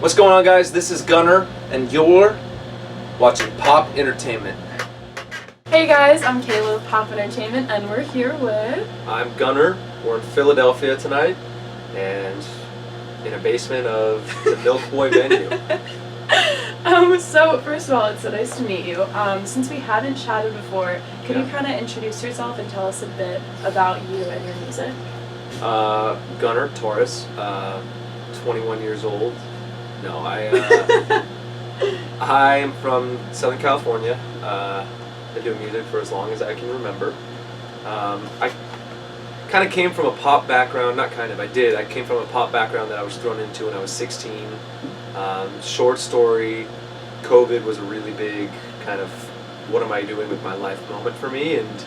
What's going on, guys? This is Gunnar, and you're watching Pop Entertainment. Hey guys, I'm Kayla with Pop Entertainment, and we're here with... I'm Gunnar. We're in Philadelphia tonight, and in a basement of the Milk Boy venue. So first of all, it's so nice to meet you. Since we haven't chatted before, could you kind of introduce yourself and tell us a bit about you and your music? Gunnar Torres, 21 years old. No, I'm from Southern California. Been doing music for as long as I can remember. I kind of came from a pop background, I came from a pop background that I was thrown into when I was 16. Short story, COVID was a really big kind of what am I doing with my life moment for me, and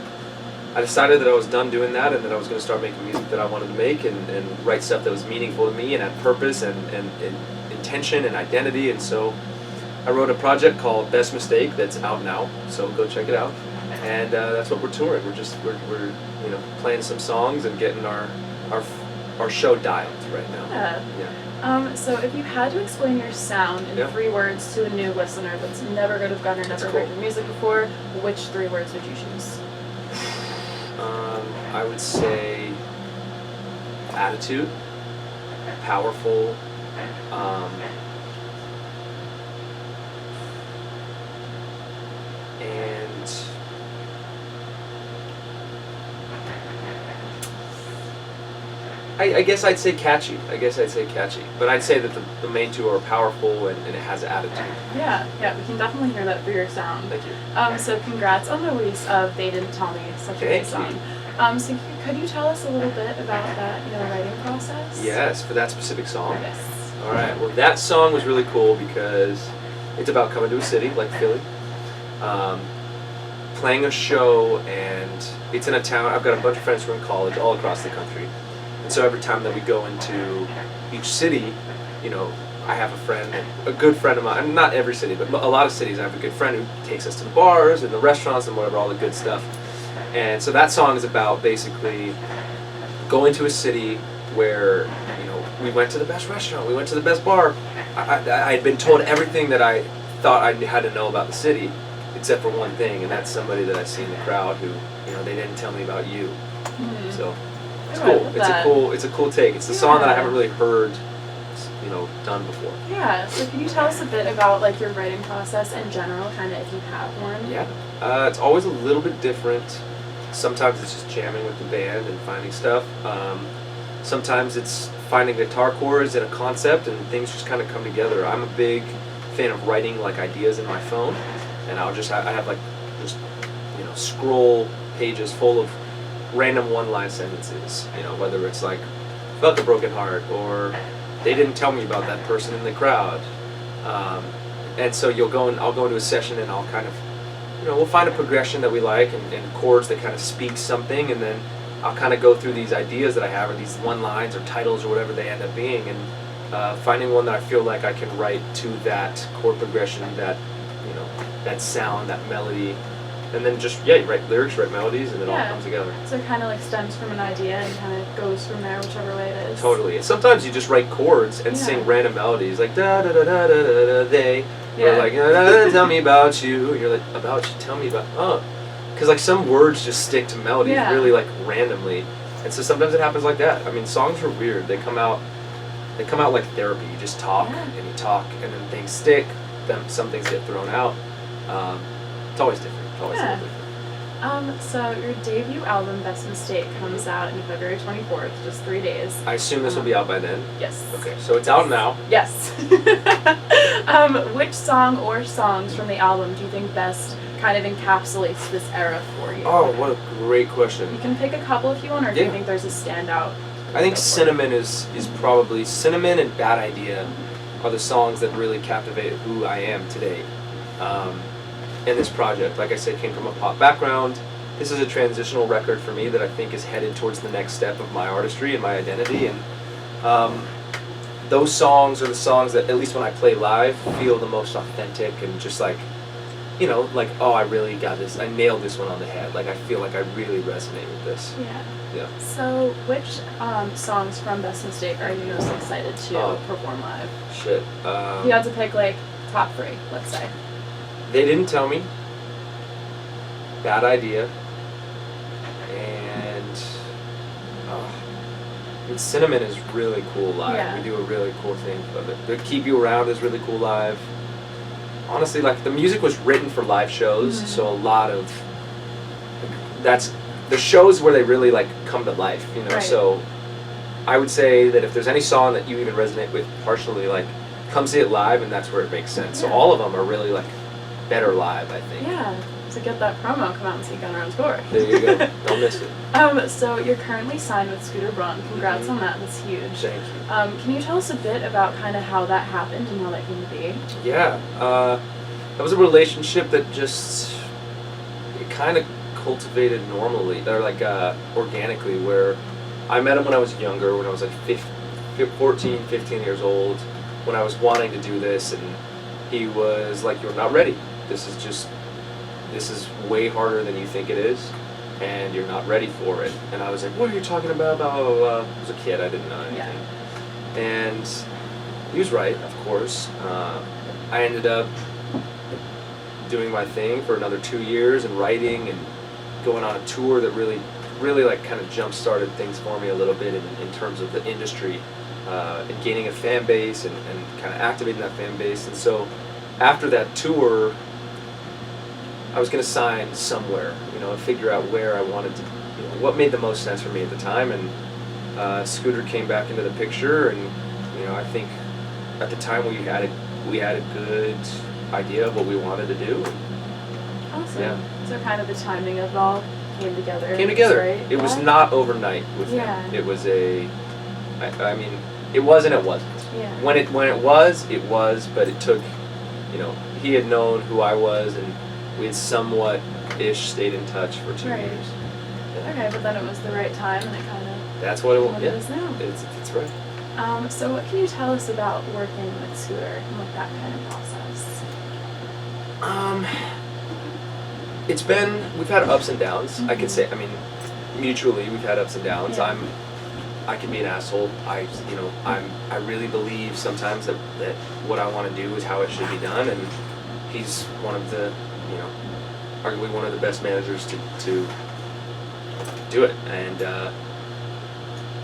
I decided that I was done doing that and that I was going to start making music that I wanted to make and write stuff that was meaningful to me and had purpose and intention and identity. And so I wrote a project called Best Mistake that's out now, so go check it out. And that's what we're touring. We're playing some songs and getting our show dialed right now. Yeah. So if you had to explain your sound in 3 words to a new listener that's never heard of Gunnar, never heard your music before, which 3 words would you choose? I would say attitude, powerful, and I guess I'd say catchy. But I'd say that the main 2 are powerful and it has attitude. Yeah, we can definitely hear that through your sound. Thank you. So congrats on the release of They Didn't Tell Me, such a great song. So could you tell us a little bit about that, writing process? Yes, for that specific song? Yes. All right, well that song was really cool because it's about coming to a city like Philly, playing a show, and it's in a town. I've got a bunch of friends who are in college all across the country. And so every time that we go into each city, I have a good friend of mine, not every city, but a lot of cities, I have a good friend who takes us to the bars and the restaurants and whatever, all the good stuff. And so that song is about basically going to a city where, we went to the best restaurant, we went to the best bar. I had been told everything that I thought I had to know about the city, except for one thing, and that's somebody that I see in the crowd who, they didn't tell me about you. Mm-hmm. So it's cool. It's a cool take. It's the song that I haven't really heard, done before. Yeah. So can you tell us a bit about your writing process in general, kind of if you have one? Yeah. It's always a little bit different. Sometimes it's just jamming with the band and finding stuff. Sometimes it's finding guitar chords and a concept, and things just kind of come together. I'm a big fan of writing ideas in my phone, and I have scroll pages full of random one-line sentences, whether it's felt a broken heart, or they didn't tell me about that person in the crowd. And so I'll go into a session and I'll kind of, we'll find a progression that we like and chords that kind of speak something, and then I'll kind of go through these ideas that I have, or these one-lines or titles or whatever they end up being, and finding one that I feel like I can write to that chord progression, that, that sound, that melody. And then you write lyrics, write melodies, and it all comes together. So it kind of stems from an idea and kind of goes from there, whichever way it is. Totally. And sometimes you just write chords and sing random melodies, like da da da da da da da they, or da da da tell me about you. And you're like, about you, tell me about because some words just stick to melodies really randomly, and so sometimes it happens like that. I mean, songs are weird. They come out like therapy. You just talk and you talk, and then things stick. Then some things get thrown out. It's always different. So your debut album, Best Mistake, comes out on February 24th, just 3 days. I assume this will be out by then? Yes. Okay, so it's out now. Yes. Which song or songs from the album do you think best kind of encapsulates this era for you? Oh, what a great question. You can pick a couple if you want, or if you think there's a standout. I think Cinnamon is probably, Cinnamon and Bad Idea are the songs that really captivate who I am today. In this project, like I said, came from a pop background. This is a transitional record for me that I think is headed towards the next step of my artistry and my identity. And those songs are the songs that, at least when I play live, feel the most authentic and just you know, like, oh, I really got this, I nailed this one on the head. Like, I feel like I really resonate with this. Yeah. Yeah. So, which songs from Best Mistake are you most excited to perform live? Shit. You had to pick, like, top 3, let's say. They Didn't Tell Me. Bad Idea. And Cinnamon is really cool live. Yeah. We do a really cool thing with it. The Keep You Around is really cool live. Honestly, like, the music was written for live shows, so a lot of that's the shows where they really like come to life, you know. Right. So I would say that if there's any song that you even resonate with partially, like, come see it live, and that's where it makes sense. So all of them are really like better live, I think. Yeah. To get that promo, come out and see Gunnar on tour. There you go. Don't miss it. So you're currently signed with Scooter Braun. Congrats on that. That's huge. Thank you. Can you tell us a bit about kind of how that happened and how that came to be? Yeah. That was a relationship that just, it kind of cultivated normally, or like organically, where I met him when I was younger, when I was like 14, 15 years old, when I was wanting to do this, and he was like, "You're not ready. This is way harder than you think it is, and you're not ready for it." And I was like, "What are you talking about?" Blah, blah, blah. I was a kid, I didn't know anything. Yeah. And he was right, of course. I ended up doing my thing for another 2 years and writing and going on a tour that really like kind of jump-started things for me a little bit in terms of the industry, and gaining a fan base and kind of activating that fan base. And so after that tour, I was going to sign somewhere, you know, and figure out where I wanted to, you know, what made the most sense for me at the time. And Scooter came back into the picture, and, you know, I think at the time we had a good idea of what we wanted to do. Awesome. Yeah. So kind of the timing of it all came together. Right? It was not overnight with him. It was I mean, it was and it wasn't. Yeah. When it was, but it took, you know, he had known who I was, and we had somewhat-ish stayed in touch for 2 years. Yeah. Okay, but then it was the right time, and it kind of... That's what it was. It is now. It's right. So what can you tell us about working with Scooter and like that kind of process? We've had ups and downs. I can say, I mean, mutually we've had ups and downs. Yeah. I can be an asshole. I really believe sometimes that what I want to do is how it should be done, and he's one of the, you know, arguably one of the best managers to do it. And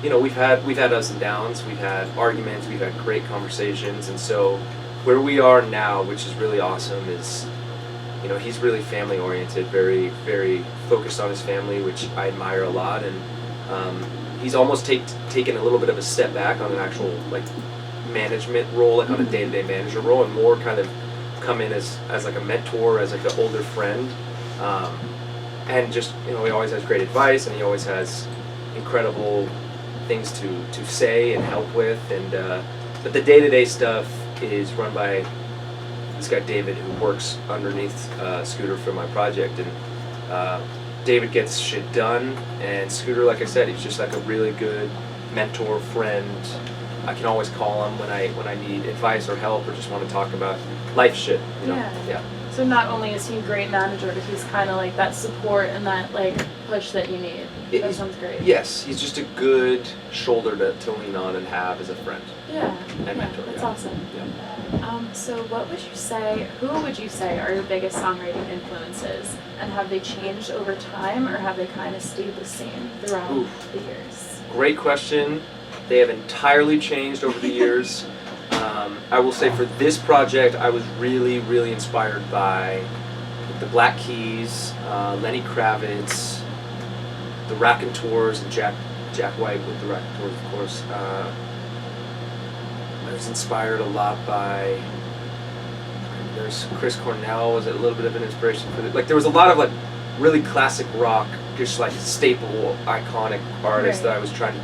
you know, we've had ups and downs. We've had arguments. We've had great conversations, and so where we are now, which is really awesome, is, you know, he's really family oriented, very, very focused on his family, which I admire a lot. And he's almost taken a little bit of a step back on an actual like management role, like on a day-to-day manager role, and more kind of come in as like a mentor, as like an older friend, and just, you know, he always has great advice, and he always has incredible things to say and help with. And but the day-to-day stuff is run by this guy David, who works underneath Scooter for my project. And David gets shit done, and Scooter, like I said, he's just like a really good mentor, friend. I can always call him when I need advice or help, or just want to talk about life shit, you know? Yeah. So not only is he a great manager, but he's kind of like that support and that like push that you need. That sounds great. Yes, he's just a good shoulder to lean on and have as a friend. Yeah. And mentor. That's awesome. Yeah. So who would you say are your biggest songwriting influences, and have they changed over time, or have they kind of stayed the same throughout the years? Great question. They have entirely changed over the years. I will say for this project, I was really, really inspired by the Black Keys, Lenny Kravitz, the Raconteurs, and Jack White with the Raconteurs, of course. I was inspired a lot by, there's Chris Cornell was a little bit of an inspiration for it. Like, there was a lot of like really classic rock, just like staple, iconic artists that I was trying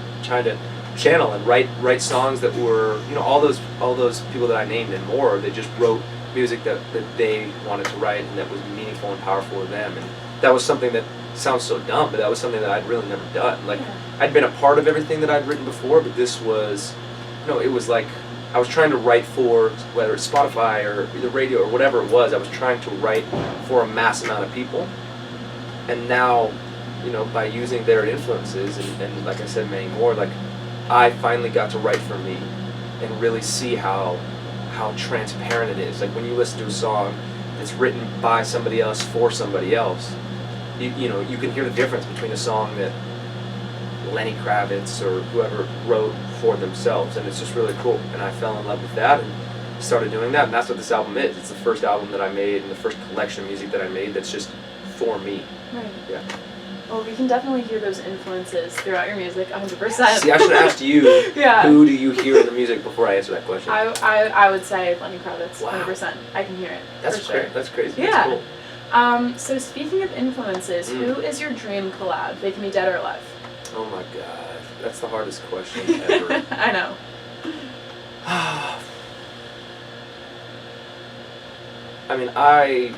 to channel and write songs that were, you know, all those people that I named and more. They just wrote music that they wanted to write, and that was meaningful and powerful to them. And that was something that sounds so dumb, but that was something that I'd really never done. Like, I'd been a part of everything that I'd written before, but this was, you know, it was like I was trying to write for, whether it's Spotify or the radio or whatever it was, I was trying to write for a mass amount of people. And now, you know, by using their influences and like I said, many more, like I finally got to write for me and really see how transparent it is. Like when you listen to a song that's written by somebody else for somebody else, you know, you can hear the difference between a song that Lenny Kravitz or whoever wrote for themselves, and it's just really cool. And I fell in love with that and started doing that, and that's what this album is. It's the first album that I made and the first collection of music that I made that's just for me. Right. Yeah. Well, we can definitely hear those influences throughout your music, 100%. See, I should have asked you, Yeah. who do you hear in the music before I answer that question? I would say Lenny Kravitz, Wow. 100%. I can hear it. That's for sure. That's crazy. Yeah. That's cool. So speaking of influences, who is your dream collab? They can be dead or alive. Oh my god, that's the hardest question ever. I know. I mean, I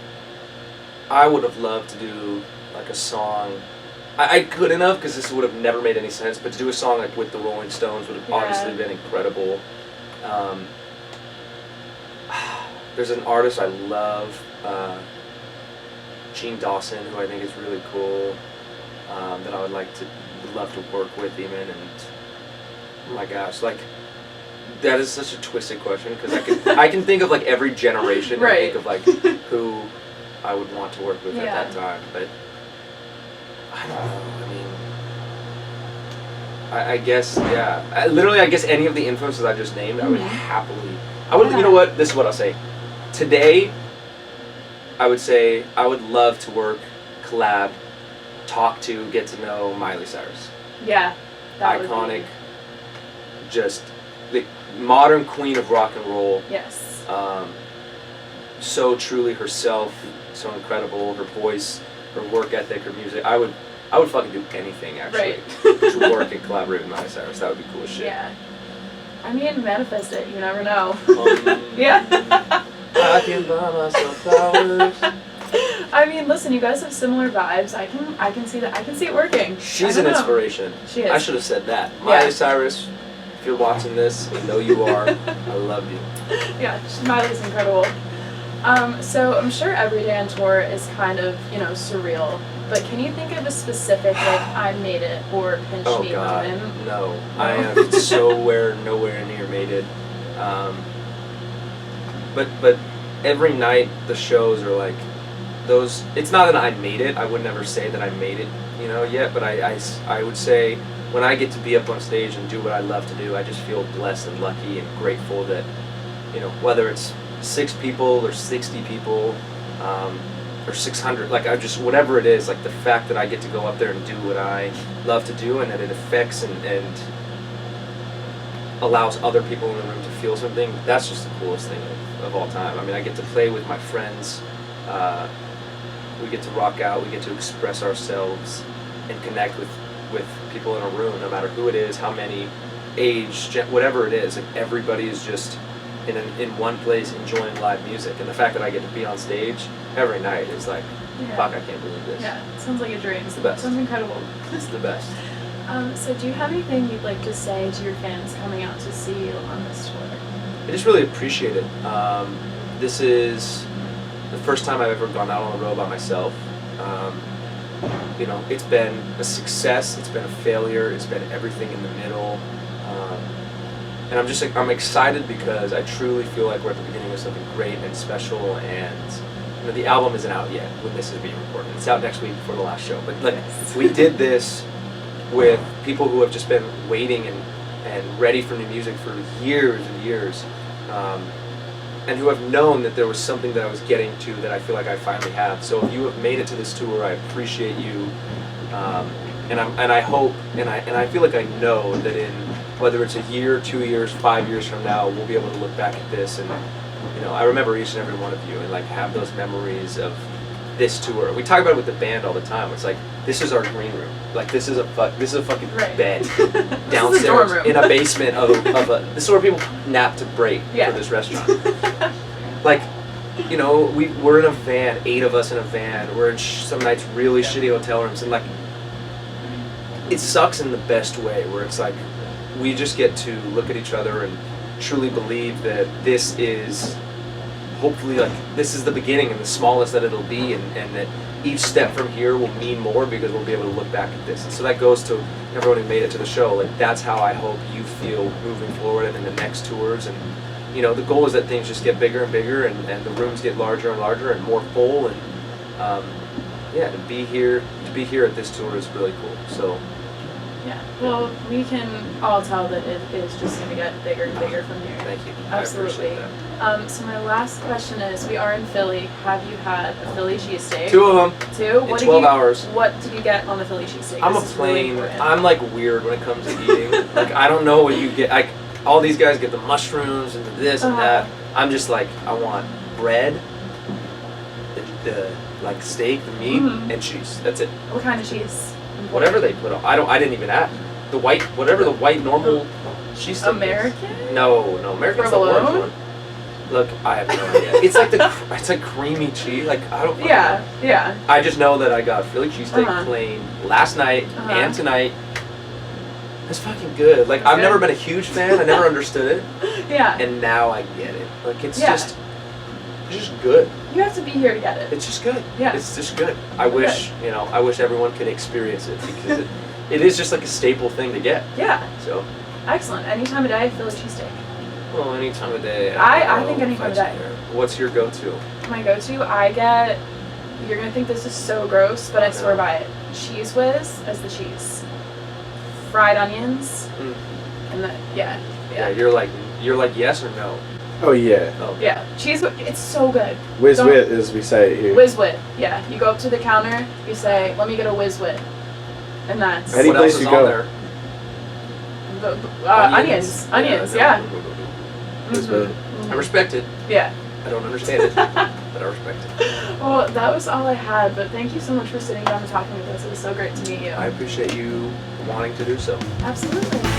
would have loved to do like a song. I couldn't have, because this would have never made any sense. But to do a song like with the Rolling Stones would have obviously been incredible. There's an artist I love, Gene Dawson, who I think is really cool. That I would love to work with even, and oh my gosh, like that is such a twisted question because I can think of like every generation. Right. And think of like who I would want to work with at that time, but I don't know. I mean, I guess I guess any of the influences I just named, I would happily. You know what? This is what I'll say. Today, I would say I would love to work, collab, talk to, get to know Miley Cyrus. Yeah. That Iconic, just the modern queen of rock and roll. Yes. So truly herself, so incredible. Her voice, her work ethic, her music. I would fucking do anything actually to work and collaborate with Miley Cyrus. That would be cool as shit. Yeah. I mean, manifest it. You never know. Yeah. I can buy myself flowers. I mean, listen, you guys have similar vibes. I can see that. I can see it working. She's an inspiration. She is. I should have said that. Miley Cyrus, if you're watching this, I know you are. I love you. Yeah, Miley's incredible. So I'm sure every day on tour is kind of, surreal. But can you think of a specific, like, I made it or pinch me moment? No. I am nowhere near made it. But every night the shows are like those. It's not that I made it. I would never say that I made it, yet. But I would say when I get to be up on stage and do what I love to do, I just feel blessed and lucky and grateful that, whether it's 6 people or 60 people, or 600, like whatever it is, like the fact that I get to go up there and do what I love to do and that it affects and allows other people in the room to feel something, that's just the coolest thing of all time. I mean, I get to play with my friends, we get to rock out, we get to express ourselves and connect with people in a room, no matter who it is, how many, age, whatever it is, like everybody is just in one place enjoying live music, and the fact that I get to be on stage every night is like, fuck, I can't believe this. Yeah, it sounds like a dream. It's the best. Sounds incredible. It's the best. So do you have anything you'd like to say to your fans coming out to see you on this tour? I just really appreciate it. This is the first time I've ever gone out on the road by myself. It's been a success, it's been a failure, it's been everything in the middle. And I'm excited because I truly feel like we're at the beginning of something great and special, and the album isn't out yet when this is being recorded. It's out next week before the last show. But we did this with people who have just been waiting and ready for new music for years and years, and who have known that there was something that I was getting to that I feel like I finally have. So if you have made it to this tour, I appreciate you, and I hope and I feel like I know that in whether it's a year, 2 years, 5 years from now, we'll be able to look back at this and I remember each and every one of you and like have those memories of this tour. We talk about it with the band all the time. It's like, this is our green room. Like this is a fucking bed downstairs in a basement of a. This is where people nap to break for this restaurant. Like, we're in a van, 8 of us in a van. We're in some nights really shitty hotel rooms, and like, it sucks in the best way, where it's like we just get to look at each other and truly believe that this is hopefully like this is the beginning and the smallest that it'll be, and that each step from here will mean more because we'll be able to look back at this. And so that goes to everyone who made it to the show. Like that's how I hope you feel moving forward and in the next tours. And you know, the goal is that things just get bigger and bigger, and the rooms get larger and larger and more full. And yeah, to be here at this tour is really cool. So. Yeah, well, we can all tell that it is just going to get bigger and bigger from here. Thank you. Absolutely. I appreciate that. So my last question is, we are in Philly. Have you had a Philly cheesesteak? 2 of them. 2? In 12 hours. What did you get on the Philly cheesesteak? I'm a plain. I'm like weird when it comes to eating. Like I don't know what you get. Like all these guys get the mushrooms and the this and that. I'm just like I want bread, the like steak, the meat, and cheese. That's it. What kind of cheese? Whatever they put on. I didn't even ask. The white, whatever the white normal cheese stick American? is. No, American's the orange one. Look, I have no idea. It's like it's like creamy cheese. Like I don't. Yeah, yeah. I just know that I got Philly cheesesteak plain last night and tonight. It's fucking good. Like I've never been a huge fan. I never understood it. Yeah. And now I get it. Like it's just good. You have to be here to get it. It's just good. Yeah. It's just good. I wish everyone could experience it because it is just like a staple thing to get. Yeah. So. Excellent. Any time of day, Philly cheesesteak. Well, any time of day. I think any time of day. What's your go-to? My go-to, I get. You're gonna think this is so gross, but I swear by it. Cheese whiz as the cheese. Fried onions. And then yeah. You're like yes or no. Oh yeah. Okay. Yeah, cheese. It's so good. Whiz wit, as we say here. Whiz wit. Yeah, you go up to the counter. You say, "Let me get a whiz wit," and that's Any what place else is you go. on there? Onions. Yeah. Whiz wit. I respect it. Yeah. I don't understand it, but I respect it. Well, that was all I had. But thank you so much for sitting down and talking with us. It was so great to meet you. I appreciate you wanting to do so. Absolutely.